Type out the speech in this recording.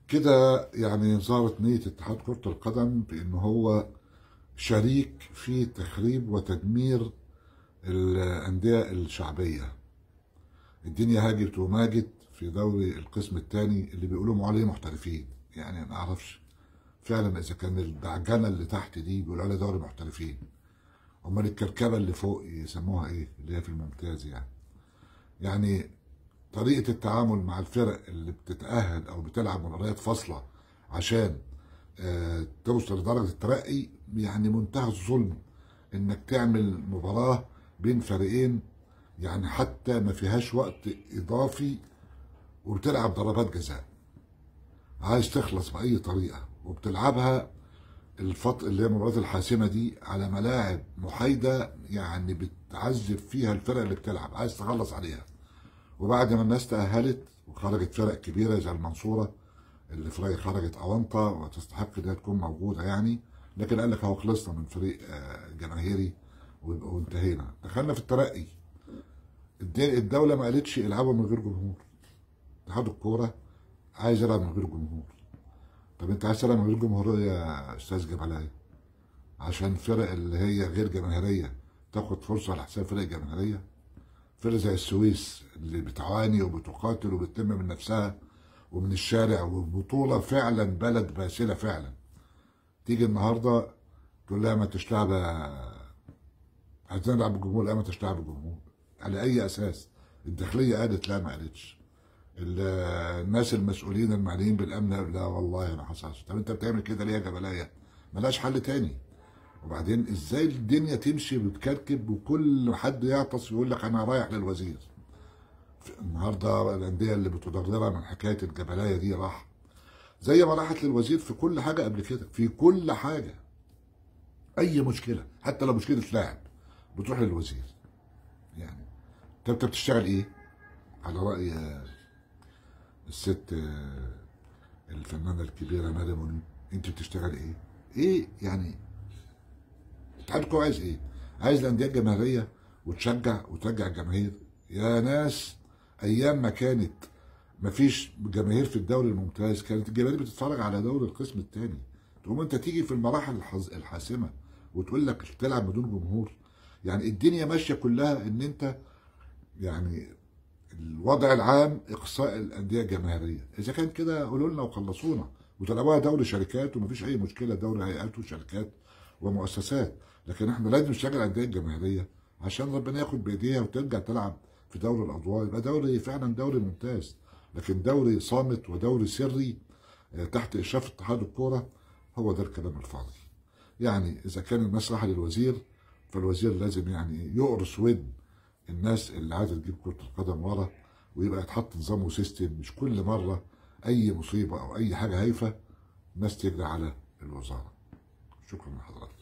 كده يعني ظهرت نية اتحاد كرة القدم بأن هو شريك في تخريب وتدمير الأندية الشعبية. الدنيا هاجت وماجت في دوري القسم الثاني اللي بيقولوا عليه محترفين، يعني ما اعرفش فعلا اذا كان الدعجنه اللي تحت دي بيقولوا عليها دوري محترفين، امال الكركبه اللي فوق يسموها ايه اللي هي في الممتاز؟ يعني طريقه التعامل مع الفرق اللي بتتاهل او بتلعب مباريات فاصله عشان توصل لدرجه الترقي، يعني منتهى الظلم انك تعمل مباراه بين فريقين يعني حتى ما فيهاش وقت اضافي وبتلعب ضربات جزاء، عايز تخلص باي طريقه وبتلعبها اللي هي المباريات الحاسمه دي على ملاعب محايده، يعني بتعذب فيها الفرق اللي بتلعب، عايز تخلص عليها. وبعد ما الناس تاهلت وخرجت فرق كبيره زي المنصوره اللي فرق خرجت اونطه وتستحق انها تكون موجوده يعني، لكن قال لك اهو خلصنا من فريق جماهيري وانتهينا، دخلنا في الترقي. الدوله ما قالتش العبوا من غير جمهور. اتحاد الكوره عايز يلعب من غير جمهور. طب انت عايز تلعب من غير جمهور يا استاذ جبلايه؟ عشان الفرق اللي هي غير جماهيريه تاخد فرصه على حساب فرق جماهيريه؟ فرق زي السويس اللي بتعاني وبتقاتل وبتلم من نفسها ومن الشارع وبطوله فعلا بلد باسله فعلا، تيجي النهارده تقول لها ما تشتغل، عايزين نلعب بالجمهور، لا ما تشتغل بالجمهور. على اي اساس؟ الداخليه قالت لا، ما قالتش. الناس المسؤولين المعنيين بالامن لا والله ما حصلش. طب انت بتعمل كده ليه يا جبلايه؟ ملهاش حل تاني. وبعدين ازاي الدنيا تمشي بتكركب وكل حد يعطس ويقول لك انا رايح للوزير؟ النهارده الانديه اللي بتضررها من حكايه الجبلايه دي راح زي ما راحت للوزير في كل حاجه قبل كده، في كل حاجه. اي مشكله حتى لو مشكله لاعب بتروح للوزير. يعني انت بتشتغل ايه؟ على راي الست الفنانه الكبيره مريم، انت بتشتغل ايه؟ ايه يعني؟ اتحاد الكوره عايز ايه؟ عايز الانديه الجماهيريه وتشجع وترجع الجماهير؟ يا ناس ايام ما كانت مفيش جماهير في الدوري الممتاز كانت الجماهير بتتفرج على دوري القسم الثاني، تقوم انت تيجي في المراحل الحاسمه وتقول لك تلعب بدون جمهور؟ يعني الدنيا ماشيه كلها ان انت يعني الوضع العام اقصاء الانديه الجماهيريه. اذا كان كده قولوا لنا وخلصونا وتلعبوها دوري شركات ومفيش اي مشكله، دوري هيئات وشركات ومؤسسات، لكن احنا لازم نشتغل الانديه الجماهيريه عشان ربنا ياخد بايديها وترجع تلعب في دوري الادوار، يبقى دوري فعلا دوري ممتاز. لكن دوري صامت ودوري سري تحت اشراف اتحاد الكوره، هو ده الكلام الفاضي. يعني اذا كان الناس رايحه للوزير فالوزير لازم يعني يقرص ودن الناس اللي عايزه تجيب كره القدم ورا، ويبقى يتحط نظام وسيستم، مش كل مره اي مصيبه او اي حاجه هايفه الناس تجري على الوزاره. شكرا لحضرتك.